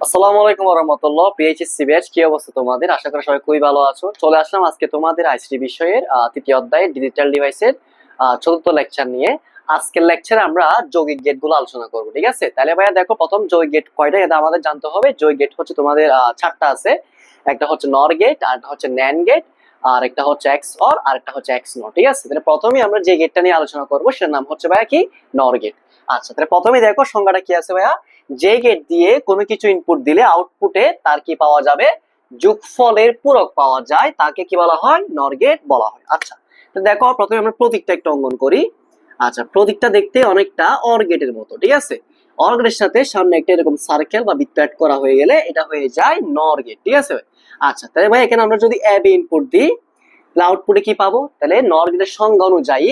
আসসালামু আলাইকুম ওয়া রাহমাতুল্লাহ। পিএইচএসসি ব্যাচ, কি অবস্থা তোমাদের? আশা করি সবাই খুবই ভালো আছো। চলে আসলাম আজকে তোমাদের আইসিটি বিষয়ের তৃতীয় অধ্যায় ডিজিটাল ডিভাইসের চতুর্থ লেকচার নিয়ে। আজকের লেকচারে আমরা যৌগিক গেট গুলো আলোচনা করবো, ঠিক আছে? তাহলে ভাইয়া দেখো, প্রথম যৌগিক গেট কয়টা এটা আমাদের জানতে হবে। যৌগিক গেট হচ্ছে তোমাদের চারটা আছে। একটা হচ্ছে নর গেট, আর একটা হচ্ছে ন্যান গেট, আর একটা হচ্ছে এক্স অর, আর একটা হচ্ছে এক্স নর, ঠিক আছে? তাহলে প্রথমেই আমরা যে গেটটা নিয়ে আলোচনা করবো সেটার নাম হচ্ছে ভাইয়া কি, নর গেট। আচ্ছা, তাহলে প্রথমেই দেখো সংজ্ঞাটা কি আছে ভাইয়া। যে গেট দিয়ে কোনো কিছু ইনপুট দিলে আউটপুটে তার কি পাওয়া যাবে, যোগফলের পূরক পাওয়া যায়, তাকে কি বলা হয়, নর গেট বলা হয়। আচ্ছা, তো দেখো প্রথমে আমরা প্রতীকটা একটু অঙ্কন করি। আচ্ছা, প্রতীকটা দেখতে অনেকটা অর গেটের মতো, ঠিক আছে? অর গেটের সাথে সামনে একটা এরকম সার্কেল বা বৃত্ত অ্যাড করা হয়ে গেলে এটা হয়ে যায় নর গেট, ঠিক আছে? আচ্ছা, তাহলে ভাই এখানে আমরা যদি এ বি ইনপুট দিই তাহলে আউটপুটে কি পাবো? তাহলে নর গেটের সংজ্ঞা অনুযায়ী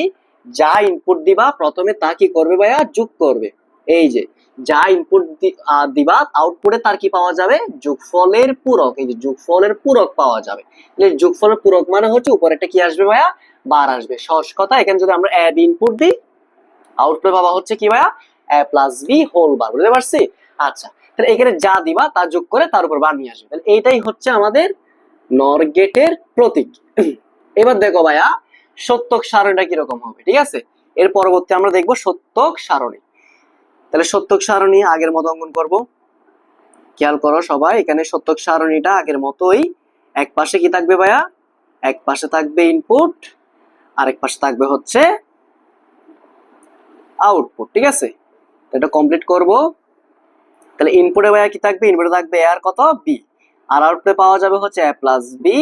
যা ইনপুট দিবা প্রথমে তা কি করবে ভাইয়া, যোগ করবে। এই যে যা ইনপুট দিবা আউটপুটে তার কি পাওয়া যাবে, যোগফলের পূরক। এই যে যোগফলের পূরক পাওয়া যাবে। যোগফলের পূরক মানে হচ্ছে উপরে একটা কি আসবে ভাইয়া, বার আসবে। সহজ কথা, এখানে যদি আমরা এ বি ইনপুট দিই আউটপুটে পাওয়া হচ্ছে কি ভাইয়া, এ প্লাস বি হোল বার। বুঝতে পারছি? আচ্ছা, তাহলে এখানে যা দিবা তা যোগ করে তার উপর বার নিয়ে আসবে। তাহলে এইটাই হচ্ছে আমাদের নর গেটের প্রতীক। এবার দেখো ভাইয়া সত্যক সারণীটা কিরকম হবে, ঠিক আছে? এর পরবর্তী আমরা দেখবো সত্যক সারণী। তাহলে সত্যক সারণী আগের মতো অঙ্কন করব। খেয়াল করো সবাই, এখানে সত্যক সারণীটা আগের মতোই। এক পাশে কি থাকবে ভাইয়া, এক পাশে থাকবে ইনপুট, আরেক পাশে থাকবে হচ্ছে আউটপুট, ঠিক আছে? এটা কমপ্লিট করব। তাহলে ইনপুটে ভাইয়া কি থাকবে, ইনপুটে থাকবে এ আর কত, বি, আর আউটপুটে পাওয়া যাবে হচ্ছে এ প্লাস বি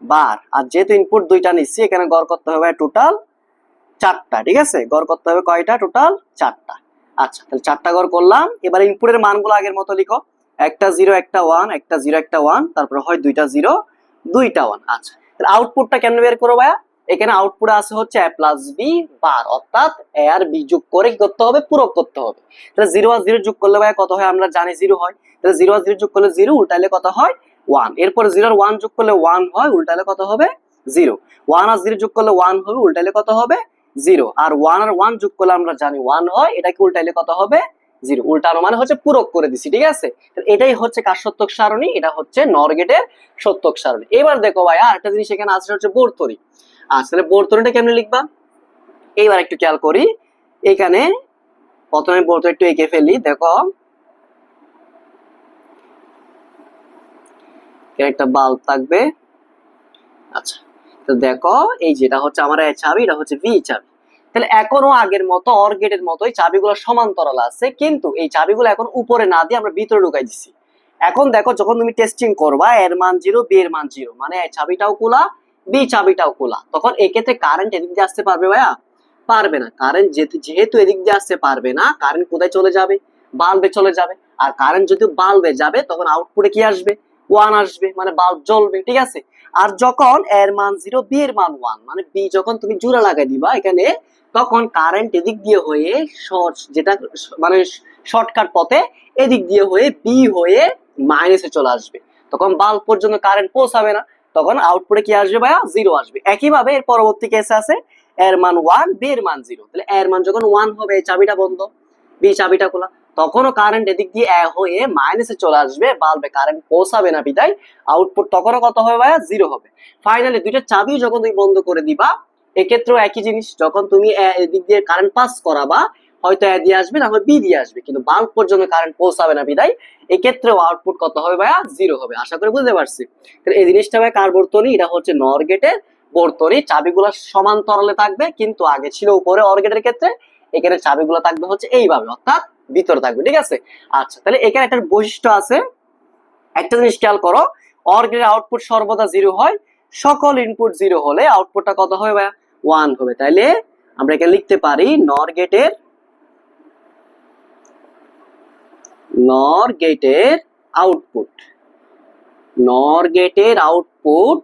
বার। আর যেহেতু ইনপুট দুইটা নিচ্ছি এখানে গড় করতে হবে টোটাল চারটা, ঠিক আছে? গড় করতে হবে কয়টা, টোটাল চারটা। আচ্ছা, তাহলে চারটা গড় করলাম। এবার ইনপুটের মানগুলো আগের মতো লিখো, একটা জিরো একটা ওয়ান, একটা জিরো একটা ওয়ান, তারপরে হয় দুইটা জিরো দুইটা ওয়ান। আচ্ছা, তাহলে আউটপুটটা কেমনে বের করবো ভাইয়া? এখানে আউটপুটে আছে হচ্ছে এ প্লাস বি বার, অর্থাৎ এ আর বি যোগ করে কি করতে হবে, পূরক করতে হবে। তাহলে জিরো আর জিরো যোগ করলে ভাইয়া কত হয় আমরা জানি, জিরো হয়। তাহলে জিরো আর জিরো যোগ করলে জিরো, উল্টাইলে কত হয়, ওয়ান। এরপরে জিরো আর ওয়ান যোগ করলে ওয়ান হয়, উল্টাইলে কত হবে, জিরো। ওয়ান আর জিরো যোগ করলে ওয়ান হবে, উল্টাইলে কত হবে, জিরো। আর ওয়ান আর ওয়ান যোগ করলে আমরা জানি ওয়ান হয়, এটাকে উল্টাইলে কত হবে, জিরো। উল্টানো মানে হচ্ছে পূরক করে দিছি, ঠিক আছে? এটাই হচ্ছে কার সত্যক সারণী, এটা হচ্ছে নর গেটের সত্যক সারণী। এবার দেখো ভাই আরেকটা জিনিস এখানে আছে, হচ্ছে বর্তনী। আসলে বর্তনীটা কেমনে লিখবা এইবার একটু খেয়াল করি। এখানে প্রথমে বর্তনী একটু এঁকে ফেলি। দেখো একটা বাল্ব থাকবে। আচ্ছা, তো দেখো এই যেটা হচ্ছে আমার এ চাবি, এটা হচ্ছে বি চাবি। তাহলে এখনো আগের মতো অর গেটের মতোই চাবিগুলো সমান্তরাল আছে, কিন্তু এই চাবিগুলো এখন উপরে না দিয়ে আমরা ভিতরে ঢুকাই দিছি। এখন দেখো যখন তুমি টেস্টিং করবা, এর মান জিরো, বি এর মান জিরো, মানে এ চাবিটাও খোলা, বি চাবিটাও খোলা, তখন এক্ষেত্রে কারেন্ট এদিক দিয়ে আসতে পারবে ভাইয়া? পারবে না। কারেন্ট যেহেতু এদিক দিয়ে আসতে পারবে না, কারেন্ট কোথায় চলে যাবে, বাল্বে চলে যাবে। আর কারেন্ট যদি বাল্বে যাবে তখন আউটপুটে কি আসবে, ওয়ান আসবে, মানে বাল্ব জ্বলবে, ঠিক আছে? আর যখন এর মান জিরো, বি এর মান ওয়ান, মানে বি যখন তুমি জোড়া লাগাই দিবা এখানে, তখন কারেন্ট এদিক দিয়ে হয়ে শর্ট, যেটা মানে শর্টকাট পথে এদিক দিয়ে হয়ে বি হয়ে মাইনাসে চলে আসবে। তখন বাল্ব পর্যন্ত কারেন্ট পৌঁছাবে না, তখন আউটপুটে কি আসবে ভাইয়া, জিরো আসবে। একইভাবে এর পরবর্তী কেসে আছে এর মান ওয়ান, বি এর মান জিরো। তাহলে এর মান যখন ওয়ান হবে এই চাবিটা বন্ধ, বি চাবিটা খোলা, তখনও কারেন্ট এদিক দিয়ে হয়ে মাইনাসে চলে আসবে, বাল্বে কারেন্ট পৌঁছাবে না, বিদায় আউটপুট তখনও কত হবে ভাইয়া, জিরো হবে। ফাইনালি দুইটা চাবি যখন তুমি বন্ধ করে দিবা, এক্ষেত্রেও একই জিনিস, যখন তুমি এদিক দিয়ে কারেন্ট পাস করাবা হয়তো এ দিয়ে আসবে, না হয় বি দিয়ে আসবে, কিন্তু বাল্ব পর্যন্ত কারেন্ট পৌঁছাবে না, বিদায় এক্ষেত্রেও আউটপুট কত হবে ভাইয়া, জিরো হবে। আশা করি বুঝতে পারছি। তাহলে এই জিনিসটা ভাই কার বর্তনী, এটা হচ্ছে নর গেটের বর্তনী। চাবিগুলো সমান্তরালে থাকবে, কিন্তু আগে ছিল উপরে অর গেটের ক্ষেত্রে, এখানে চাবিগুলো থাকবে হচ্ছে এইভাবে, অর্থাৎ ভিতরে থাকবে, ঠিক আছে? আচ্ছা, তাহলে এখানে একটা বৈশিষ্ট্য আছে, একটা জিনিস খেয়াল করো, অর গেটের আউটপুট সর্বদা জিরো হয়। সকল ইনপুট জিরো হলে আউটপুটটা কত হবে ভাইয়া, ওয়ান হবে। তাইলে আমরা এখানে লিখতে পারি নর গেটের আউটপুট, নর গেটের আউটপুট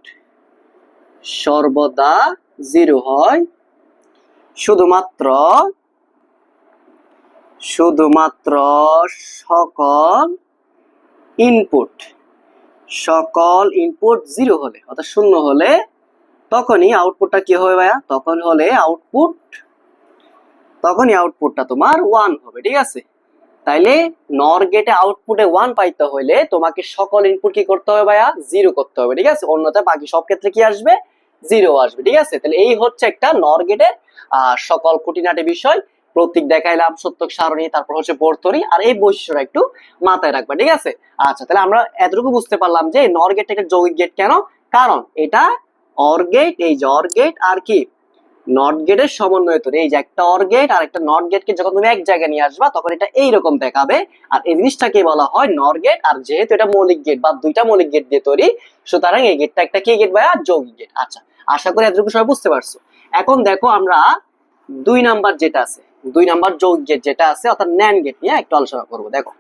সর্বদা জিরো হয়, শুধুমাত্র সকল ইনপুট জিরো হলে, অর্থাৎ শূন্য হলে, তখনই আউটপুটটা কি হবে ভাইয়া, তখনই আউটপুটটা তোমার ওয়ান হবে, ঠিক আছে? তাইলে নর গেটে আউটপুটে 1 পাইতে হইলে তোমাকে সকল ইনপুট কি করতে হবে ভাইয়া 0 করতে হবে, ঠিক আছে? অন্যথায় বাকি সব ক্ষেত্রে কি আসবে 0 আসবে, ঠিক আছে? তাহলে এই হচ্ছে একটা নর গেটের সকল খুঁটিনাটি বিষয়। প্রতীক দেখাইলাম, সত্যক সারণী, তারপর হচ্ছে বর্তনী, আর এই বৈশিষ্ট্যটা একটু মাথায় রাখবা, ঠিক আছে? আচ্ছা, তাহলে আমরা এতটুকু বুঝতে পারলাম যে নর গেটটা একটা যৌগিক গেট। কেন? কারণ এটা অর গেট, এই যে অর গেট আর কি নট গেটের সমন্বয় তৈরি। এই যে একটা অর গেট আর একটা নট গেটকে যখন তুমি এক জায়গায় নিয়ে আসবা তখন এটা এইরকম দেখাবে, আর এই জিনিসটাকে বলা হয় নর গেট। আর যেহেতু এটা মৌলিক গেট বা দুইটা মৌলিক গেট দিয়ে তৈরি, সুতরাং এই গেটটা একটা কি গেট ভাইয়া? যৌগিক গেট। আচ্ছা, আশা করি এতটুকু সবাই বুঝতে পারছো। এখন দেখো আমরা 2 নাম্বার যেটা আছে, 2 নাম্বার যৌগিক গেট যেটা আছে অর্থাৎ ন্যান্ড গেট নিয়ে একটু আলোচনা করবো। দেখো,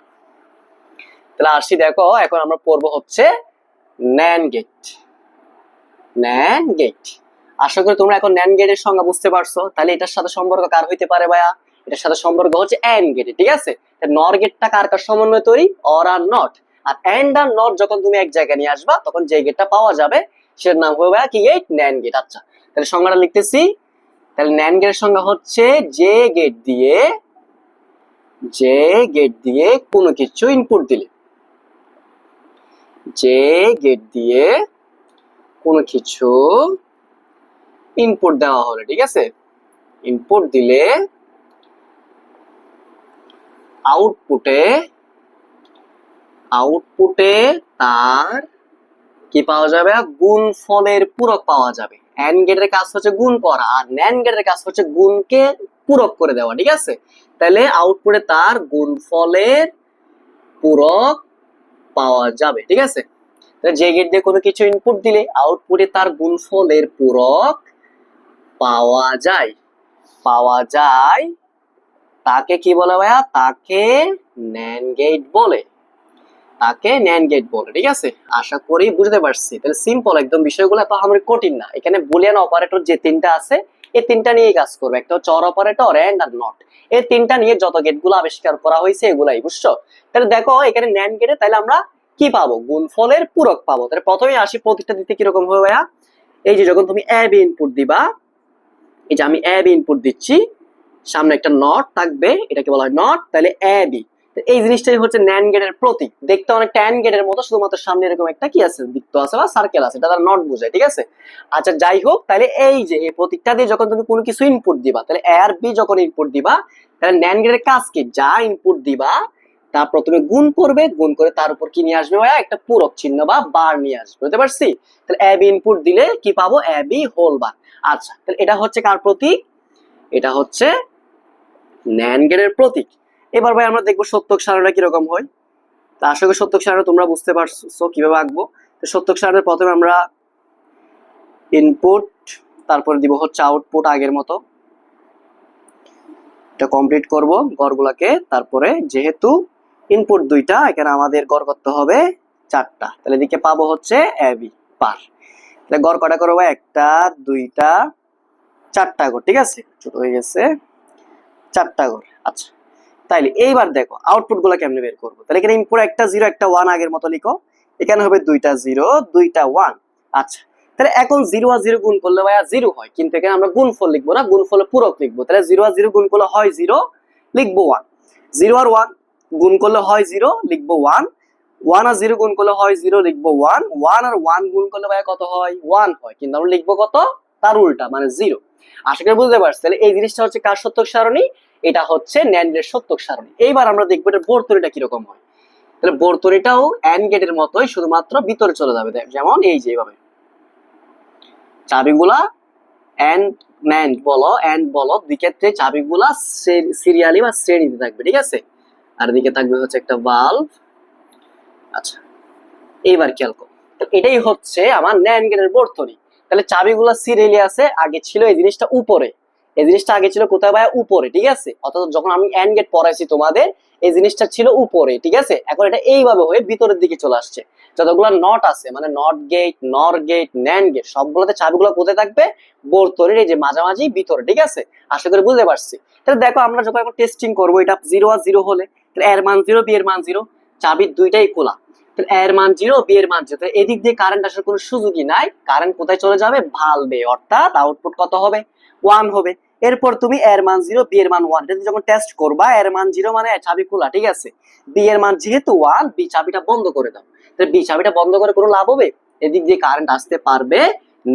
তাহলে আসি, দেখো এখন আমরা পড়বো হচ্ছে ন্যান্ড গেট। ন্যান্ড গেট, আশা করি তোমরা এখন ন্যান্ড গেটের সংজ্ঞা বুঝতে পারছো। তাহলে এটার সাথে সম্পর্ক কার হইতে পারে ভাইয়া? এটার সাথে সম্পর্ক হচ্ছে এন্ড গেট, ঠিক আছে? নর গেটটা কার কার সমন্বয় তৈরি? অর আর নট। আর এন্ড আর নট যখন তুমি এক জায়গায় নিয়ে আসবা তখন যে গেটটা পাওয়া যাবে সেটার নাম হবে ভাইয়া কি গেট? NAND gate. আচ্ছা, তাহলে সংজ্ঞাটা লিখতেছি। তাহলে ন্যান্ড গেটের সংজ্ঞা হচ্ছে যে গেট দিয়ে কোনো কিছু ইনপুট দিলে, যে গেট দিয়ে কোনো কিছু ইনপুট দেওয়া হলে, ঠিক আছে? ইনপুট দিলে আউটপুটে তার কি পাওয়া যাবে? গুণফলের পূরক পাওয়া যাবে। এন্ড গেটের কাজ হচ্ছে গুণ করা, আর ন্যান্ড গেটের কাজ হচ্ছে গুণকে পূরক করে দেওয়া, ঠিক আছে? তাহলে আউটপুটে তার গুণফলের পূরক পাওয়া যাবে, ঠিক আছে? তাহলে যে গেট দিয়ে কোনো কিছু ইনপুট দিলে আউটপুটে তার গুণফলের পূরক পাওয়া যায় তাকে কি বলে ভাইয়া? তাকে ন্যান্ড গেট বলে, ঠিক আছে? আশা করি বুঝতে পারছি। তাহলে সিম্পল একদম, বিষয়গুলো এত আমার কঠিন না। এখানে বুলিয়ান অপারেটর যে তিনটা আছে এই তিনটা নিয়ে কাজ করবে। একটা হচ্ছে অর অপারেটর, এন্ড আর নট। এই তিনটা নিয়ে যত গেটগুলো আবিষ্কার করা হয়েছে এগুলাই, বুঝছো? তাহলে দেখো এখানে ন্যান্ড গেটে তাহলে আমরা কি পাবো? গুণফলের পূরক পাবো। তাহলে প্রথমে আসি প্রতিটা দিতে কিরকম হবে ভাইয়া? এই যে যখন তুমি এ বি ইনপুট দিবা, এই যে আমি এ বি ইনপুট দিচ্ছি, সামনে একটা নট থাকবে, এটাকে বলা হয় নট। তাহলে এ বি, এই জিনিসটাই হচ্ছে ন্যান্ড গেটের প্রতীক। দেখতে অনেকটা অ্যান্ড গেটের মতো, শুধুমাত্র সামনে এরকম একটা কি আছে? বৃত্ত আছে বা সার্কেল আছে, এটা তার নট বোঝায়, ঠিক আছে? আচ্ছা, যাই হোক, তাহলে এই যে এই প্রতীকটা দিয়ে যখন তুমি কোনো কিছু ইনপুট দিবা, তাহলে এ আর বি যখন ইনপুট দিবা, তাহলে ন্যান্ড গেটের কাজ কি? যা ইনপুট দিবা তা প্রথমে গুণ করবে, গুণ করে তার উপর কি নিয়ে আসবে ভাইয়া? একটা পূরক চিহ্ন বা বার নিয়ে আসবে, বুঝতে পারছি? তাহলে এ বি ইনপুট দিলে কি পাবো? এ বি হোল বার। আচ্ছা, তাহলে এটা হচ্ছে কার প্রতীক? এটা হচ্ছে ন্যান্ড গেটের প্রতীক। এবার ভাই আমরা দেখবো সত্যক সারণীটা কিরকম হয়। তা আশা করি সত্যক সারণী তোমরা বুঝতে পারছো কিভাবে আঁকবো। তো সত্যক সারণীর প্রথমে আমরা ইনপুট, তারপরে দিব হচ্ছে আউটপুট আগের মতো। এটা কমপ্লিট করব গড়গুলাকে। তারপরে যেহেতু ইনপুট দুইটা, এখানে আমাদের গড় করতে হবে 4টা। তাহলে এদিকে পাবো হচ্ছে এ বি পার। তাহলে গড় কটা করবো? 1টা 2টা 4টা গড়, ঠিক আছে? ছোট হয়ে গেছে, 4টা গড়। আচ্ছা, তাইলে এইবার দেখো আউটপুট গুলা কেমনে বের করবো। তাহলে এখানে ইনপুট একটা 0 একটা 1 আগের মতো লিখো, এখানে হবে 2টা 0 2টা 1। আচ্ছা, তাহলে এখন 0 আর 0 গুণ করলে ভাইয়া 0 হয়, কিন্তু এখানে আমরা গুণফল লিখবো না, গুণফলের পূরক লিখবো। তাহলে 0 আর 0 গুণ করলে হয় 0, লিখবো 1। 0 আর 1 গুণ করলে হয় 0, লিখবো 1। 1 আর 0 গুণ করলে হয় 0, লিখবো 1। 1 আর 1 গুণ করলে ভাইয়া কত হয়? 1 হয়, কিন্তু আমরা লিখবো কত? তার উল্টা, মানে 0। আশা করি বুঝতে পারছি। তাহলে এই জিনিসটা হচ্ছে কার সত্যক সারণী? এটা হচ্ছে ন্যান্ড গেটের সত্যক সারণী। এইবার আমরা দেখবো এটা বর্তনীটা কিরকম হয়। তাহলে বর্তনীটাও এন্ড গেটের মতোই, শুধুমাত্র ভিতরে চলে যাবে। যেমন এই যে এইভাবে চাবিগুলা এন্ড ন্যান্ড বলো দুই ক্ষেত্রে চাবিগুলা সিরিয়ালি বা শ্রেণীতে থাকবে, ঠিক আছে? আর এদিকে থাকবে হচ্ছে একটা ভালভ। আচ্ছা, এইবার খেয়াল করো, এটাই হচ্ছে আমার ন্যান্ড গেটের বর্তনী। তাহলে চাবিগুলা সিরিয়ালি আছে, আগে ছিল এই জিনিসটা উপরে, এই জিনিসটা আগে ছিল কোথায় ভাইয়া? উপরে, ঠিক আছে? অর্থাৎ যখন আমি এন্ড গেট পড়াইছি তোমাদের, এই জিনিসটা ছিল উপরে, ঠিক আছে? এখন এটা এইভাবে হয়ে ভিতরের দিকে চলে আসছে। যতগুলো নট আছে, মানে নট গেট, নর গেট, ন্যান্ড গেট, সবগুলোতে চাবিগুলো কোথায় থাকবে? বর্তনীর এই যে মাঝামাঝি ভিতরে, ঠিক আছে? আশা করি বুঝতে পারছি। তাহলে দেখো আমরা যখন এখন টেস্টিং করবো, এটা 0 আর 0 হলে তাহলে এর মান 0, বি এর মান 0, চাবির দুইটাই খোলা। তাহলে এর মান 0, বি এর মান 0, এদিক দিয়ে কারেন্ট আসার কোনো সুযোগই নাই। কারেন্ট কোথায় চলে যাবে? ভালভে, অর্থাৎ আউটপুট কত হবে? 1 হবে। এরপর তুমি এর মান 0 বি এর মান 1, এটা যখন টেস্ট করবা এর মান 0 মানে চাবি খোলা, ঠিক আছে। বি এর মান যেহেতু 1, বি চাবিটা বন্ধ করে দাও। তাহলে বি চাবিটা বন্ধ করে কোনো লাভ হবে? এদিক দিয়ে কারেন্ট আসতে পারবে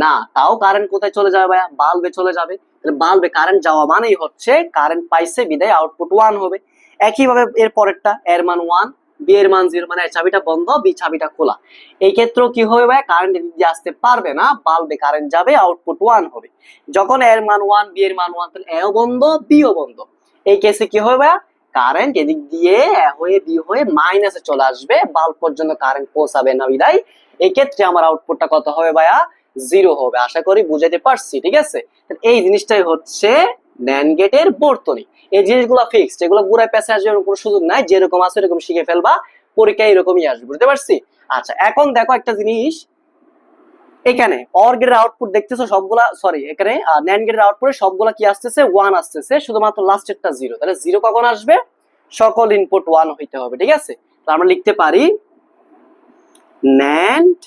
না। তাও কারেন্ট কোথায় চলে যাবে ভাইয়া? বাল্বে চলে যাবে। তাহলে বাল্বে কারেন্ট যাওয়া মানেই হচ্ছে কারেন্ট পাইছে বিদায় আউটপুট 1 হবে। একইভাবে এর পরেরটা এর মান 1 বি এর মান 0 মানে চাবিটা বন্ধ, বি চাবিটা খোলা। এই ক্ষেত্রেও কি হবে ভাই? কারেন্ট এদিক দিয়ে আসতে পারবে না, বাল্বে কারেন্ট যাবে, আউটপুট 1 হবে। যখন এর মান 1 বি এর মান 1, তাহলে এও বন্ধ বিও বন্ধ। এই কেসে কি হবে ভাই? কারেন্ট এদিক দিয়ে এ হয়ে বি হয়ে মাইনাসে চলে আসবে, বাল্ব পর্যন্ত কারেন্ট পৌঁছাবে না বিদায় এই ক্ষেত্রে আমার আউটপুটটা কত হবে ভাইয়া? 0 হবে। আশা করি বুঝাইতে পারছি, ঠিক আছে। এই জিনিসটাই হচ্ছে NAND গেটের বর্তনী। এই জিনিসগুলো ফিক্সড, এগুলো পুরো পেছে আসবে কোনো সুযোগ নাই, যেরকম আছে এরকম শিখে ফেলবা, পরীক্ষায় এরকমই আসবে, বুঝতে পারছি। আচ্ছা এখন দেখো একটা জিনিস, এখানে OR গেটের আউটপুট দেখতেছো সবগুলা, সরি এখানে NAND গেটের আউটপুটে সবগুলা কি আসতেছে? 1 আসতেছে, শুধুমাত্র লাস্টেরটা 0। তাহলে 0 কখন আসবে? সকল ইনপুট 1 হইতে হবে, ঠিক আছে। তো আমরা লিখতে পারি NAND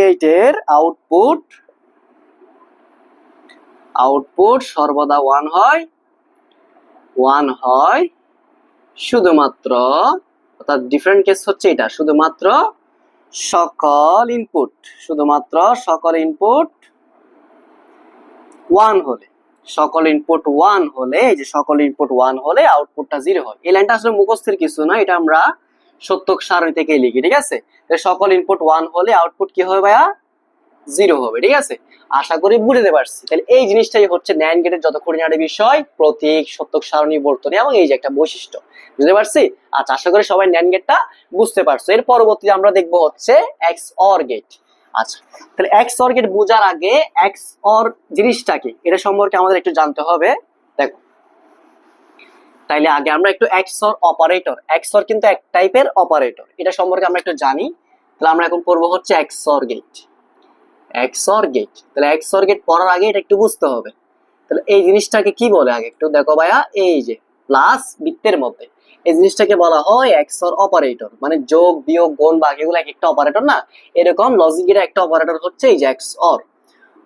গেটের আউটপুট সর্বদা 1 হয় শুধুমাত্র, অর্থাৎ ডিফারেন্ট কেস হচ্ছে এটা, শুধুমাত্র সকল ইনপুট 1 হলে, সকল ইনপুট 1 হলে, এই যে সকল ইনপুট 1 হলে আউটপুটটা 0 হয়। এই লাইনটা আসলে মুখস্থের কিছু না, এটা আমরা সত্যক সারণী থেকে লিখি, ঠিক আছে। সকল ইনপুট 1 হলে আউটপুট কি হবে ভাইয়া? 0 হবে, ঠিক আছে। আশা করি বুঝতে পারছি। তাহলে এই জিনিসটাই হচ্ছে NAND গেটের যত খুঁটিনাটি বিষয়, প্রতীক, সত্যক সারণী, বর্তনী এবং এই যে একটা বৈশিষ্ট্য, বুঝতে পারছি। আচ্ছা আশা করি সবাই NAND গেটটা বুঝতে পারছো। এর পরবর্তীতে আমরা দেখবো হচ্ছে XOR গেট। আচ্ছা তাহলে XOR গেট বোঝার আগে XOR জিনিসটা কি এটা সম্পর্কে আমাদের একটু জানতে হবে। দেখো তাইলে আগে আমরা একটু XOR অপারেটর, XOR কিন্তু এক টাইপের অপারেটর, এটা সম্পর্কে আমরা একটু জানি। তাহলে আমরা এখন পড়বো হচ্ছে XOR গেট। তাহলে XOR গেট পড়ার আগে এটা একটু বুঝতে হবে। তাহলে এই জিনিসটাকে কি বলে আগে একটু দেখো ভাইয়া, এই যে প্লাস বৃত্তের মধ্যে এই জিনিসটাকে বলা হয় XOR অপারেটর, মানে যোগ বিয়োগ গুণ ভাগ এগুলো এক একটা অপারেটর না, এরকম লজিক গেটের একটা অপারেটর হচ্ছে এই যে XOR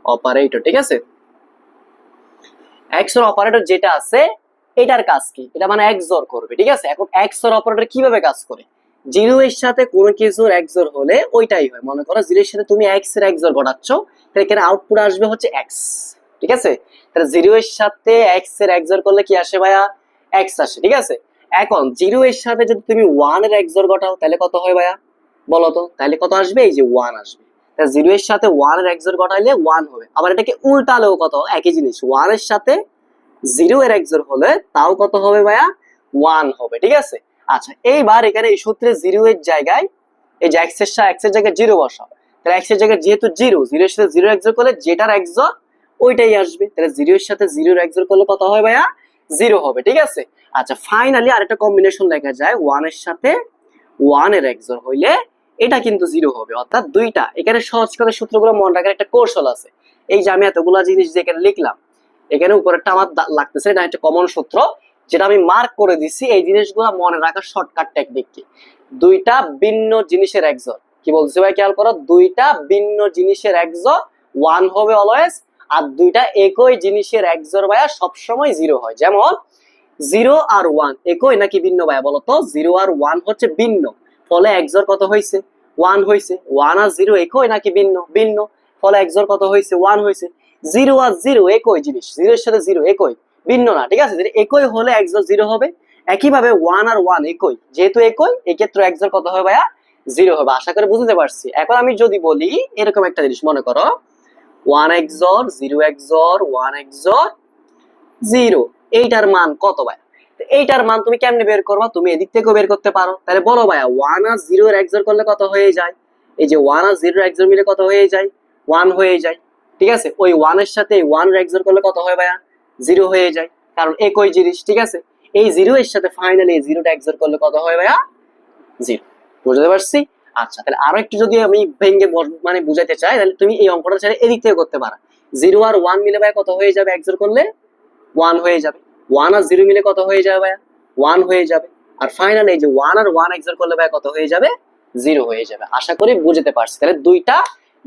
অপারেটর, ঠিক আছে। XOR অপারেটর যেটা আছে এটার কাজ কি? এটা মানে XOR করবে, ঠিক আছে। এখন XOR অপারেটর কিভাবে কাজ করে? 0 এর সাথে কোনো কিছুর XOR হলে ওইটাই হয়। মনে করো 0 এর সাথে তুমি x এর XOR ঘটাচ্ছ, তাহলে এখানে আউটপুট আসবে হচ্ছে x, ঠিক আছে। তাহলে 0 এর সাথে x এর XOR করলে কি আসে ভাইয়া? x আসে, ঠিক আছে। এখন 0 এর সাথে যদি তুমি 1 এর XOR ঘটাও তাহলে কত হয় ভাইয়া বলো তো? তাহলে কত আসবে? এই যে 1 আসবে। তাহলে 0 এর সাথে 1 এর XOR ঘটাইলে 1 হবে। আবার এটাকে উল্টালেও কত? একই জিনিস, 1 এর সাথে 0 এর XOR হলে তাও কত হবে ভাইয়া? 1 হবে, ঠিক আছে। আচ্ছা এইবার এখানে এই সূত্রে 0 এর জায়গায় এই যে x এর জায়গায় 0 বসাও। তাহলে x এর জায়গায় যেহেতু 0 এর সাথে 0 XOR করলে যেটার XOR ওইটাই আসবে। তাহলে 0 এর সাথে 0 এর XOR করলে কত হয় ভাইয়া? 0 হবে, ঠিক আছে। আচ্ছা ফাইনালি আরেকটা কম্বিনেশন লেখা যায়, 1 এর সাথে 1 এর XOR হইলে এটা কিন্তু 0 হবে, অর্থাৎ দুইটা। এখানে সহজ করে সূত্রগুলো মনে রাখার একটা কৌশল আছে। এই যে আমি এতগুলা জিনিস যে এখানে লিখলাম, এখানে উপরেরটা আমার লাগতেছে, এটা একটা কমন সূত্র যেটা আমি মার্ক করে দিছি। এই জিনিসগুলো মনে রাখার শর্টকাট টেকনিক কি? দুইটা ভিন্ন জিনিসের XOR, কি বলছি ভাই খেয়াল করো, দুইটা ভিন্ন জিনিসের XOR 1 হবে অলওয়েজ, আর দুইটা একই জিনিসের XOR ভাইয়া সবসময় 0 হয়। যেমন 0 আর 1 একই নাকি ভিন্ন ভাইয়া বলো তো? 0 আর 1 হচ্ছে ভিন্ন, ফলে XOR কত হয়েছে? 1 হয়েছে। 1 আর 0 একই নাকি ভিন্ন? ভিন্ন, ফলে XOR কত হয়েছে? 1 হয়েছে। 0 আর 0 একই জিনিস, 0 এর সাথে 0 একই, ভিন্ন না, ঠিক আছে। একই হলে XOR 0 হবে। একইভাবে 1 আর 1 একই, যেহেতু একই এই ক্ষেত্রে XOR কত হবে ভাইয়া? 0 হবে। আশা করি বুঝতে পারছি। এখন আমি যদি বলি এরকম একটা জিনিস, মনে করো 1 XOR 0 XOR 1 XOR 0, এইটার মান কত ভাইয়া? এইটার মান তুমি কেমনে বের করবা? তুমি এদিক থেকেও বের করতে পারো। তাহলে বলো ভাইয়া 1 আর 0 এর XOR করলে কত হয়ে যায়? এই যে 1 আর 0 এর XOR মিলে কত হয়ে যায়? 1 হয়ে যায়, ঠিক আছে। ওই 1 এর সাথে 1 এর XOR করলে কত হয় ভাইয়া? 0 হয়ে যায়, কারণ একই জিনিস, ঠিক আছে। এই 0 এর সাথে ফাইনালি এই 0টা XOR করলে কত হয় ভাইয়া? 0, বুঝতে পারছি। আচ্ছা তাহলে আরো একটু যদি আমি ভেঙে মানে বুঝাইতে চাই, তাহলে তুমি এই অঙ্কটা চাইলে এদিক থেকে করতে পারো। 0 আর 1 মিলে ভাইয়া কত হয়ে যাবে XOR করলে? 1 হয়ে যাবে। 1 আর 0 মিলে কত হয়ে যাবে ভাইয়া? 1 হয়ে যাবে। আর ফাইনালি এই যে 1 আর 1 XOR করলে ভাইয়া কত হয়ে যাবে? 0 হয়ে যাবে। আশা করি বুঝতে পারছি। তাহলে দুইটা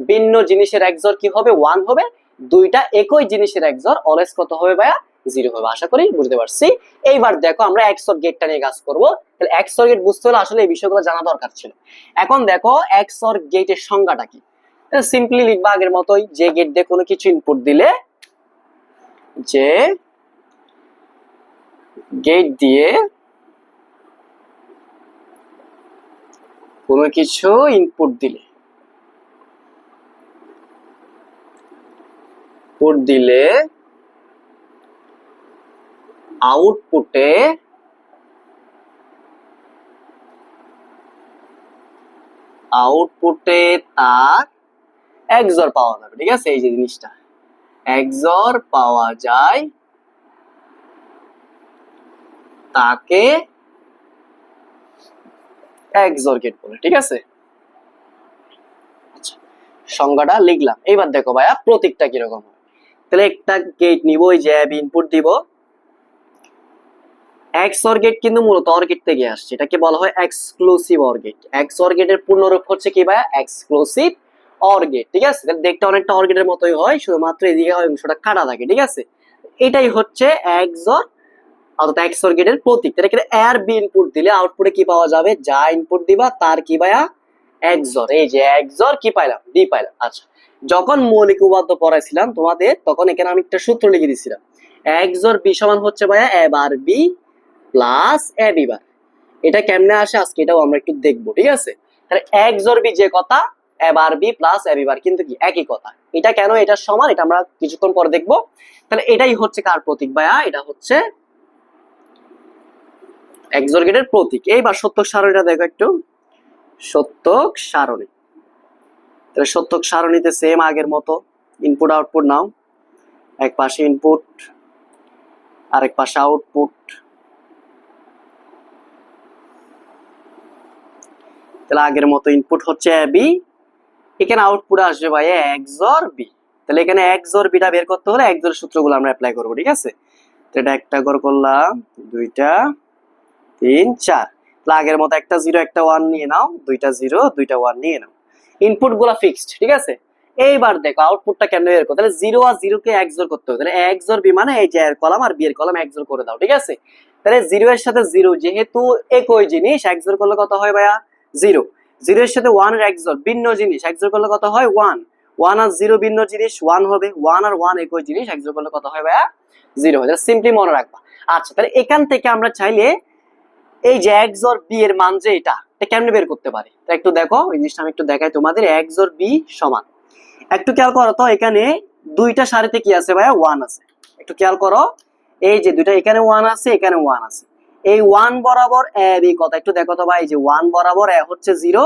ভিন্ন জিনিসের XOR কি হবে? 1 হবে। দুইটা একই জিনিসের XOR অলওয়েজ কত হবে ভাইয়া 0 হবে। আশা করি বুঝতে পারছি। এইবার দেখো আমরা XOR গেটটা নিয়ে কাজ করব। তাহলে XOR গেট বুঝতে হলে আসলে এই বিষয়গুলো জানা দরকার ছিল। এখন দেখো XOR গেটের সংজ্ঞাটা কি। সিম্পলি লিখবা আগের মতোই, যে গেট দিয়ে কোনো কিছু ইনপুট দিলে, যে গেট দিয়ে কোনো কিছু ইনপুট দিলে আউটপুটে তার XOR পাওয়া যাবে। ঠিক আছে, এই যে জিনিসটা XOR পাওয়া যায় তাকে XOR গেট বলে। ঠিক আছে, আচ্ছা সংজ্ঞাটা লিখলাম। এইবার দেখো ভাইয়া প্রতীকটা কিরকম হয়। তাহলে একটা গেট নিব, ওই যে ইনপুট দিব। XOR গেট কিন্তু মূলত OR গেট থেকে আসছে, এটাকে বলা হয় এক্সক্লুসিভ OR গেট। XOR গেটের পূর্ণরূপ হচ্ছে কি ভাইয়া, এক্সক্লুসিভ OR গেট। ঠিক আছে, দেখতে অনেকটা OR গেটের মতোই হয়, শুধুমাত্র এদিকে অংশটা কাটা থাকে। ঠিক আছে, এটাই হচ্ছে XOR অর্থাৎ XOR গেটের প্রতীক। তাহলে এখানে A আর B ইনপুট দিলে আউটপুটে কি পাওয়া যাবে, যা ইনপুট দিবা তার কি ভাইয়া XOR। এই যে XOR কি পাইলাম, B পাইলাম। আচ্ছা, যখন মৌলিক উপপাদ্য পড়াইছিলাম তোমাদের, তখন এখানে আমি একটা সূত্র লিখে দিয়েছিলাম, XOR B সমান হচ্ছে ভাইয়া A bar B plus A B বার। এটা কেমনে আসে আজকে এটাও আমরা একটু দেখবো। ঠিক আছে, তাহলে XOR B যে কথা, A bar B plus A B বার কিন্তু কি একই কথা। এটা কেন এটার সমান, এটা আমরা কিছুক্ষণ পরে দেখবো। তাহলে এটাই হচ্ছে কার প্রতীক ভাইয়া, এটা হচ্ছে XOR গেটের প্রতীক। এইবার সত্যক সারণীটা দেখো একটু, সত্যক সারণী। তাহলে সত্যক সারণীতে সেম আগের মতো ইনপুট আউটপুট নাও, এক পাশে ইনপুট আরেক পাশে আউটপুট। তাহলে আগের মতো ইনপুট হচ্ছে AB, এখানে আউটপুট আসবে ভাই XOR B। তাহলে এখানে XOR B টা বের করতে হলে XOR সূত্রগুলো আমরা অ্যাপ্লাই করব। ঠিক আছে, তো এটা একটা করে করলাম, দুইটা, তিন, চার। তাহলে আগের মতো একটা 0 একটা 1 নিয়ে নাও, দুইটা 0 দুইটা 1 নিয়ে নাও। ইনপুট গুলা ফিক্সড। ঠিক আছে, এইবার দেখো আউটপুটটা কেমনে বের করতে। তাহলে 0 আর 0 কে XOR করতে হবে। তাহলে XOR B মানে এই যে এর কলাম আর B এর কলাম XOR করে দাও। ঠিক আছে, তাহলে 0 এর সাথে 0 যেহেতু একই জিনিস, XOR করলে কত হয় ভাইয়া 0। 0 এর সাথে 1 এর XOR ভিন্ন জিনিস, XOR করলে কত হয় 1। 1 আর 0 ভিন্ন জিনিস, 1 হবে। 1 আর 1 একই জিনিস, XOR করলে কত হয় ভাইয়া 0 হয়। তাহলে সিম্পলি মনে রাখবা। আচ্ছা, তাহলে এখান থেকে আমরা চাইলে এই যে XOR B এর মান যে এটা কেমনে বের করতে পারি, তো একটু দেখো এই জিনিসটা আমি একটু দেখাই তোমাদের। XOR B সমান, একটু খেয়াল করো তো, এখানে দুইটা সারিতে কি আছে ভাইয়া 1 আছে। একটু খেয়াল করো, এই যে দুইটা, এখানে 1 আছে এখানে 1 আছে। এই 1 বরাবর A B কথা একটু দেখো তো ভাই, এই যে 1 বরাবর A হচ্ছে 0,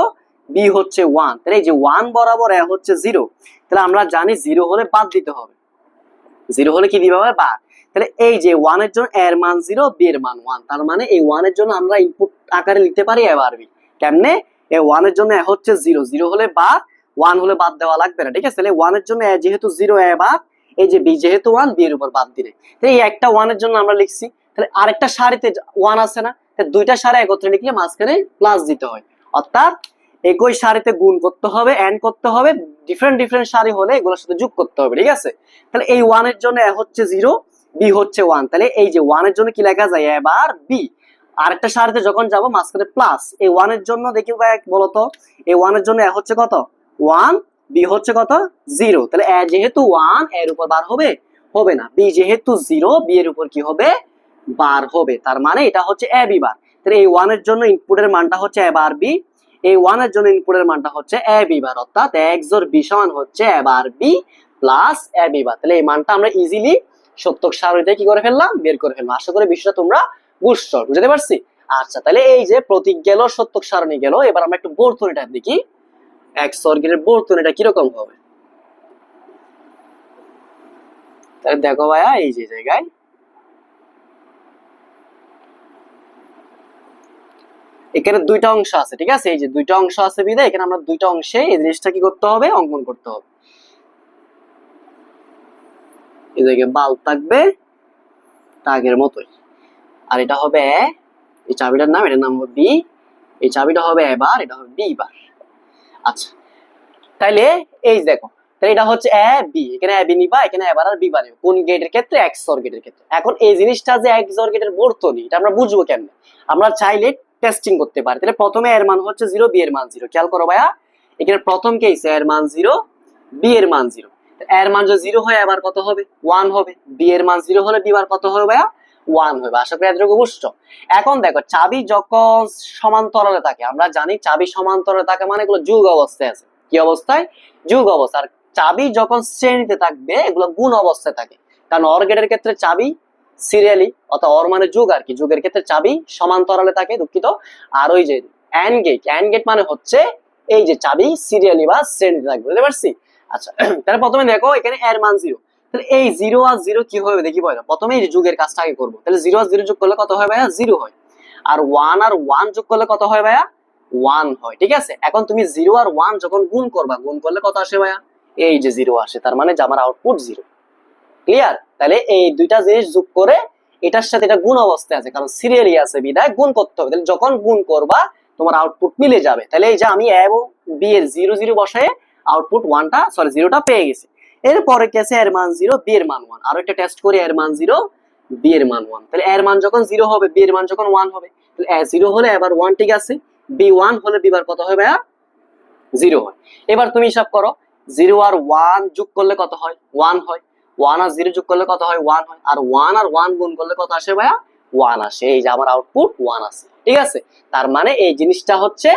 B হচ্ছে 1। তাহলে এই যে 1 বরাবর A হচ্ছে 0, তাহলে আমরা জানি 0 হলে বাদ দিতে হবে। 0 হলে কি দিবে ভাই, বাদ। তাহলে এই যে 1 এর জন্য A এর মান 0, B এর মান 1, তার মানে এই 1 এর জন্য আমরা ইনপুট আকারে লিখতে পারি A বার B। কেমনে, এই 1 এর জন্য A হচ্ছে 0, 0 হলে বাদ, 1 হলে বাদ দেওয়া লাগবে না। ঠিক আছে, তাহলে 1 এর জন্য A যেহেতু 0 A বাদ, এই যে B যেহেতু 1 B এর উপর বাদ দিলে, তাহলে এই একটা 1 এর জন্য আমরা লিখছি। তাহলে আরেকটা সারিতে 1 আছে না, তাহলে দুইটা সারি একত্রে লিখলে মাঝখানে প্লাস দিতে হয়, অর্থাৎ একই সারিতে গুণ করতে হবে, এন্ড করতে হবে। ডিফারেন্ট সারি হলে এগুলোর সাথে যোগ করতে হবে। ঠিক আছে, তাহলে এই 1 এর জন্য A হচ্ছে 0, B হচ্ছে 1। তাহলে এই যে 1 এর জন্য কি লেখা যায়, A বার B। আরেকটা সারিতে যখন যাব মাঝখানে প্লাস, এই 1 এর জন্য দেখি ভাই বলতো, এই 1 এর জন্য A হচ্ছে কত 1, B হচ্ছে কত 0। তাহলে A যেহেতু 1 এর উপর বার হবে, হবে না। B যেহেতু 0, B এর উপর কি হবে, বার হবে। তার মানে এটা হচ্ছে A B বার। তাহলে এই 1 এর জন্য ইনপুটের মানটা হচ্ছে A বার B, এই 1 এর জন্য ইনপুটের মানটা হচ্ছে A B বার, অর্থাৎ XOR B সমান হচ্ছে A bar B plus A B বার। তাহলে এই মানটা আমরা ইজিলি সত্যক সারণীতে কি করে ফেললাম, বের করে ফেললাম। আশা করি বিষয়টা তোমরা বুঝতে পারছি। আচ্ছা, তাহলে এই যে প্রতীক গেল, সত্যক সারণী গেল, এবার আমরা একটু বর্তনীটা দেখি। XOR গেটের বর্তনীটা কিরকম হবে। তাহলে দেখো ভাইয়া, এই যে জায়গায় এখানে দুইটা অংশ আছে। ঠিক আছে, এই যে দুইটা অংশ আছে বিধায় এখানে আমরা দুইটা অংশে এই জিনিসটা কি করতে হবে, অঙ্কন করতে হবে। এই জায়গায় বাল থাকবে আগের মতোই, আর এটা হবে এই চাবিটার নাম, এটার নাম হবে B, এই চাবিটা হবে A বার, এটা হবে B বার। আচ্ছা, তাইলে এই দেখো তাহলে এটা হচ্ছে এ বি, এখানে এ বি নিবা, এখানে এবার আর বি বানিও কোন গেটের ক্ষেত্রে, এক্সঅর গেটের ক্ষেত্রে। এখন এই জিনিসটা যে এক্সঅর গেটের বর্তনী, এটা আমরা বুঝবো কেমনে? আমরা চাইলে টেস্টিং করতে পারি। তাহলে প্রথমে এর মান হচ্ছে 0, বি এর মান 0। খেয়াল করো ভাইয়া, এখানে প্রথম কেস এর মান 0, বি এর মান 0। এর মান যদি 0 হয় এবার কত হবে? 1 হবে। বি এর মান 0 হলে বি বার কত হবে ভাইয়া? 1 হবে। আশা করি এতটুকু বুঝছো। এখন দেখো, চাবি যখন সমান্তরালে থাকে, আমরা জানি চাবি সমান্তরালে থাকে মানে এগুলো যুগ অবস্থায় আছে। কি অবস্থায়? যুগ অবস্থা। আর চাবি যখন শ্রেণীতে থাকবে এগুলো গুণ অবস্থায় থাকে, কারণ অর গেটের ক্ষেত্রে চাবি সিরিয়ালি, অর্থাৎ অর মানে যুগ আর কি, যুগের ক্ষেত্রে চাবি সমান্তরালে থাকে, দুঃখিত। আর ওই যে এন্ড গেট, এন্ড গেট মানে হচ্ছে এই যে চাবি সিরিয়ালি বা শ্রেণীতে থাকবে, বুঝতে পারছি? আচ্ছা, তাহলে প্রথমে দেখো এখানে এর মান 0, তাহলে এই 0 আর 0 কি হবে দেখি ভাইরা। প্রথমে এই যে যুগের কাজটা আগে করবো। তাহলে 0 আর 0 যোগ করলে কত হয় ভাইয়া? 0 হয়। আর 1 আর 1 যোগ করলে কত হয় ভাইয়া? 1 হয়। ঠিক আছে, এখন তুমি 0 আর 1 যখন গুণ করবা, গুণ করলে কত আসে ভাইয়া? এই যে 0 আসে, তার মানে যে আমার আউটপুট 0। ক্লিয়ার? তাহলে এই দুইটা জিনিস যোগ করে এটার সাথে এটা গুণ অবস্থায় আছে, কারণ সিরিয়ালি আছে বিধায় গুণ করতে হবে। তাহলে যখন গুণ করবা তোমার আউটপুট মিলে যাবে। তাহলে এই যে আমি এ এবং বি এর 0 0 বসায় আউটপুট 1টা, সরি 0টা পেয়ে গেছি। এরপরে কেসে এর মান 0, বি এর মান 1। আরো একটা টেস্ট করি, এর মান 0, বি এর মান 1। তাহলে এর মান যখন 0 হবে, বি এর মান যখন 1 হবে, তাহলে এ 0 হলে এবার 1 ঠিক আছে, বি 1 হলে বি বার কত হবে? 0 হয়। এবার তুমি হিসাব করো, 0 আর 1 যোগ করলে কত হয়? 1 হয়। 1 আর 0 যোগ করলে কত হয়? 1 হয়। আর 1 আর 1 গুণ করলে কত আসে ভাইয়া? 1 আসে। এই যে আমার আউটপুট 1 আসে। ঠিক আছে, তার মানে এই জিনিসটা হচ্ছে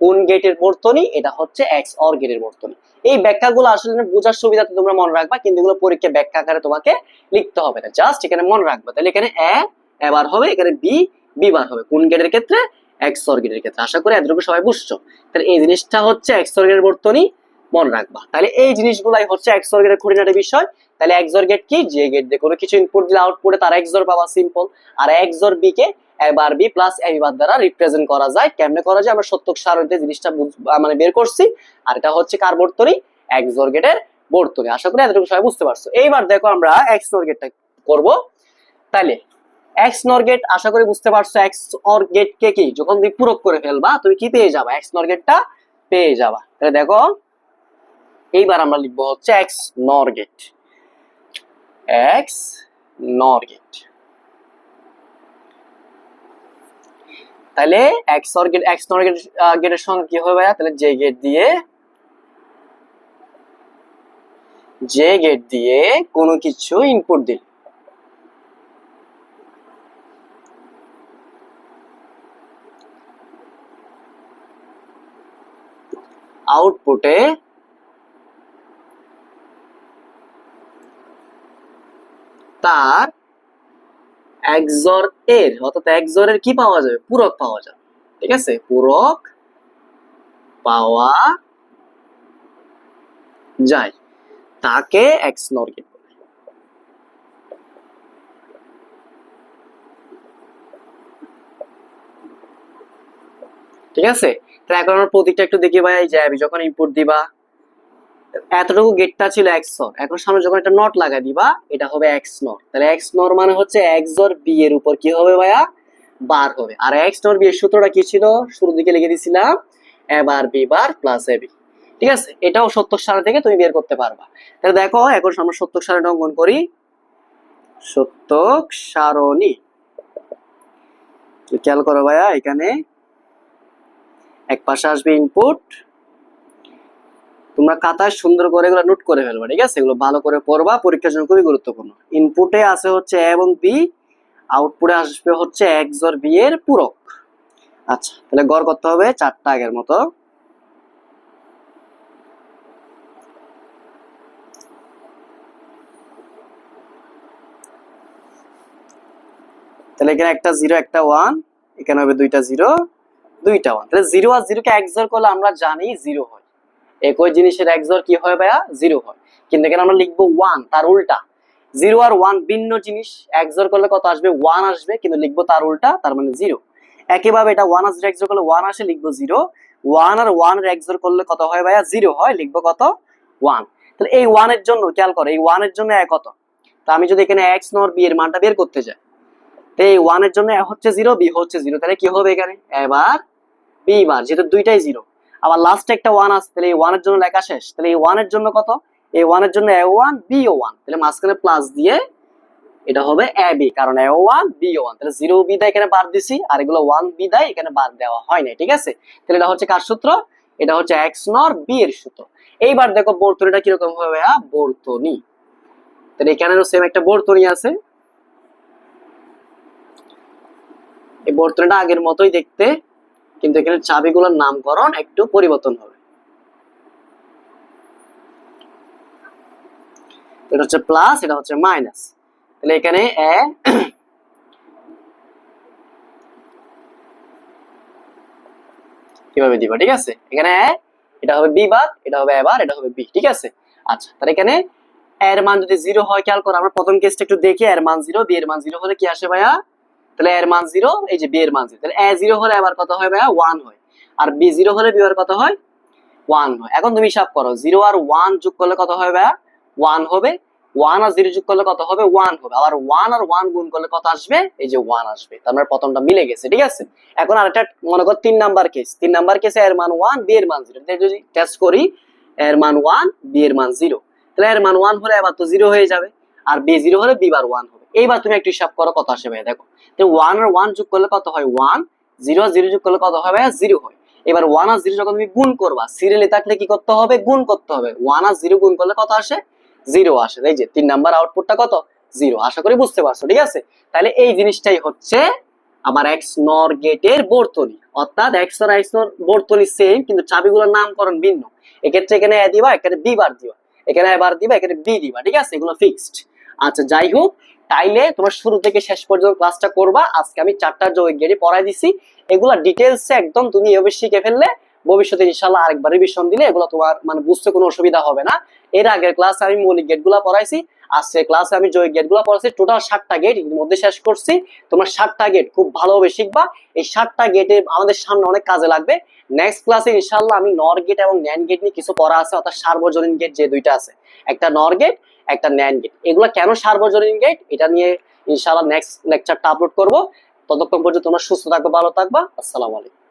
কোন গেটের বর্তনী? এটা হচ্ছে এক্সঅর গেটের বর্তনী। এই ব্যাখ্যাগুলো আসলে বোঝার সুবিধাতে তোমরা মনে রাখবা, কিন্তু এগুলো পরীক্ষা ব্যাখ্যা আকারে তোমাকে লিখতে হবে না, জাস্ট এখানে মনে রাখবা। তাহলে এখানে এ বার হবে, এখানে বি বার হবে কোন গেটের ক্ষেত্রে? এক্সঅর গেটের ক্ষেত্রে। আশা করি এতটুকু সবাই বুঝছো। তাহলে এই জিনিসটা হচ্ছে এক্সঅর গেটের বর্তনী, মনে রাখবা। তাহলে এই জিনিসগুলাই হচ্ছে এক্সঅর গেটের খুঁটিনাটি বিষয়। তাহলে এক্সঅর গেট কি? যে গেট দিয়ে কোনো কিছু ইনপুট দিলে আউটপুটে তার এক্সঅর পাওয়া, simple. R এক্সঅর B K A bar B plus A B বার দ্বারা রিপ্রেজেন্ট করা যায়। কেমনে করা যায়? আমরা সত্যক সারণীতে জিনিসটা মানে বের করছি। আর এটা হচ্ছে কার বর্তনী? এক্সঅর গেটের বর্তনী। আশা করি এতটুকু সবাই বুঝতে পারছো। এইবার দেখো আমরা এক্সঅর গেটটা করব। তাহলে এক্স নর গেট আশা করি বুঝতে পারছো। এক্স অর গেট কে কি যখন তুমি পূরক করে ফেলবা তুমি কি পেয়ে যাবা? এক্স নর গেটটা পেয়ে যাবা। তাহলে দেখো এইবার আমরা লিখবো হচ্ছে এক্স নর গেট, এক্স নর গেট। তাহলে এক্স অর গেট, এক্স নর গেট গেটের সঙ্গে কি হবে ভাইয়া? তাহলে যে গেট দিয়ে কোনো কিছু ইনপুট দিল, আউটপুটে তার এক্সঅর এর, অর্থাৎ এক্সঅর এর কি পাওয়া যাবে? পূরক পাওয়া যাবে। ঠিক আছে, পূরক পাওয়া যায়, তাকে এক্স নর গেট বলে। ঠিক আছে, তাহলে এখন আমরা প্রতীকটা একটু দেখি ভাই। এই যে যখন ইনপুট দিবা, এতটুকু গেটটা ছিল এক্সঅর, এখন সামনে যখন একটা নট লাগাই দিবা এটা হবে এক্স নর। তাহলে এক্স নর মানে হচ্ছে এক্সঅর বি এর উপর কি হবে ভাইয়া? বার হবে। আর এক্স নর বি এর সূত্রটা কি ছিল? শুরুর দিকে লিখে দিছিলাম, এ বার B bar plus A B. ঠিক আছে, এটাও সত্যক সারণী থেকে তুমি বের করতে পারবা। তাহলে দেখো এখন আমরা সত্যক সারণী অঙ্কন করি। সত্যক সারণী খেয়াল করো ভাইয়া, এখানে এক পাশে আসবে ইনপুট, তোমরা খাতায় সুন্দর করে এগুলো নোট করে ফেলবা। ঠিক আছে, এগুলো ভালো করে পড়বা, পরীক্ষার জন্য খুবই গুরুত্বপূর্ণ। ইনপুটে আছে হচ্ছে এ এবং বি, আউটপুটে আসবে হচ্ছে এক্স অর বি এর পূরক। আচ্ছা, তাহলে গড় করতে হবে 4টা আগের মতো। তাহলে এখানে একটা 0 একটা 1, এখানে হবে দুইটা 0 দুইটা 1। তাহলে 0 আর 0 কে এক্সঅর করলে আমরা জানি 0 হয়। একই জিনিসের এক্সঅর কি হয় ভাইয়া? 0 হয়। কিন্তু এখানে আমরা লিখবো 1, তার উল্টা। 0 আর 1 ভিন্ন জিনিস, এক্সঅর করলে কত আসবে? 1 আসবে, কিন্তু লিখবো তার উল্টা, তার মানে 0। একইভাবে এটা 1 আর 0 এক্সঅর করলে 1 আসে, লিখবো 0। 1 আর 1 এর এক্সঅর করলে কত হয় ভাইয়া? 0 হয়, লিখবো কত? 1। তাহলে এই 1 এর জন্য খেয়াল করো, এই 1 এর জন্য কত? তো আমি যদি এখানে এক্স নর বি এর মানটা বের করতে যাই, তো এই 1 এর জন্য হচ্ছে 0, বি হচ্ছে 0, তাহলে কি হবে এখানে? এবার বি বার, যেহেতু দুইটাই 0, আবার লাস্টে একটা 1 আছে, তাহলে এই 1 এর জন্য লেখা শেষ। তাহলে এই 1 এর জন্য কত? A1 এর জন্য A1 B1, তাহলে মাঝখানে প্লাস দিয়ে এটা হবে AB, কারণ A1 B1, তাহলে 0 B দেয় এখানে বার দিছি, আর এগুলো 1 B দেয় এখানে বার দেওয়া হয় না, ঠিক আছে। তাহলে এটা হচ্ছে কার সূত্র? এটা হচ্ছে x নর b এর সূত্র। এইবার দেখো বর্তনীটা কিরকম হবে, বর্তনী। তাহলে এখানেও সেম একটা বর্তনী আছে, এই বর্তনীটা আগের মতোই দেখতে, কিন্তু এখানে চাবিগুলোর নামকরণ একটু পরিবর্তন হবে। এটা হচ্ছে প্লাস, এটা হচ্ছে মাইনাস। তাহলে এখানে কিভাবে দিবা, ঠিক আছে। এখানে এটা হবে বি বার, এটা হবে এবার, এটা হবে বি, ঠিক আছে। আচ্ছা, তাহলে এখানে এর মান যদি 0 হয়, খেয়াল করো আমরা প্রথম কেসটা একটু দেখি, এর মান 0, বি এর মান 0 হলে কি আসে ভাইয়া? তাহলে এর মান 0, এই যে বি এর মান 0, তাহলে এ 0 হলে এবার কত হয় ভাইয়া? 1 হয়। আর বি 0 হলে বি এর কত হয়? 1 হয়। এখন তুমি হিসাব করো, 0 আর 1 যোগ করলে কত হয় ভাইয়া? 1 হবে। 1 আর 0 যোগ করলে কত হবে? 1 হবে। আবার 1 আর 1 গুণ করলে কত আসবে? এই যে 1 আসবে। তার মানে প্রথমটা মিলে গেছে, ঠিক আছে। এখন আরেকটা মনে কর 3 নাম্বার কেস। 3 নাম্বার কেসে এর মান 1, বি এর মান 0। তাহলে যদি টেস্ট করি, এর মান 1, বি এর মান 0, তাহলে এর মান 1 হলে এবার তো 0 হয়ে যাবে, আর বি 0 হলে বি বার 1 হবে। এইবার তুমি একটু হিসাব করো কত আসে ভাইয়া, দেখো। তো 1 আর 1 যোগ করলে কত হয়? 1। 0 আর 0 যোগ করলে কত হবে? 0 হয়। এবার 1 আর 0 যখন তুমি গুণ করবা, সিরিয়ালে থাকলে কি করতে হবে? গুণ করতে হবে। 1 আর 0 গুণ করলে কত আসে? 0 আসে। এই যে 3 নাম্বার আউটপুটটা কত? 0। আশা করি বুঝতে পারছো, ঠিক আছে। তাহলে এই জিনিসটাই হচ্ছে আমার এক্স নর গেটের বর্তনী, অর্থাৎ এক্স আর এক্স নর বর্তনী সেম, কিন্তু চাবিগুলোর নামকরণ ভিন্ন। এক্ষেত্রে এখানে এ দিবা, এখানে বি বার দিবা, এখানে এ বার দিবা, এখানে বি দিবা, ঠিক আছে। এগুলো ফিক্সড। আচ্ছা, যাই হোক, তাইলে তোমার শুরু থেকে শেষ পর্যন্ত ক্লাসটা করবা। আজকে আমি 4টা যৌগিক গেটই পড়াই দিছি। এগুলা ডিটেইলসে একদম তুমি এভাবে শিখে ফেললে ভবিষ্যতে ইনশাআল্লাহ আরেকবার রিভিশন দিলে এগুলো তোমার মানে বুঝতে কোনো অসুবিধা হবে না। এর আগের ক্লাসে আমি মৌলিক গেটগুলো পড়াইছি, আজকে ক্লাসে আমি যৌগিক গেটগুলো পড়াইছি। টোটাল 7টা গেট এর মধ্যে শেষ করছি। তোমরা 7টা গেট খুব ভালোভাবে শিখবা। এই 7টা গেটে আমাদের সামনে অনেক কাজে লাগবে। নেক্সট ক্লাসে ইনশাআল্লাহ আমি নর গেট এবং ন্যান্ড গেট নিয়ে কিছু পড়া আছে, অর্থাৎ সার্বজনীন গেট যে দুইটা আছে, একটা নর গেট, একটা ন্যান্ড গেট। এগুলো কেন সার্বজনীন গেট, এটা নিয়ে ইনশাআল্লাহ নেক্সট লেকচারটা আপলোড করব। ততক্ষণ পর্যন্ত তোমরা সুস্থ থাকবে, ভালো থাকবা। আসসালামু আলাইকুম।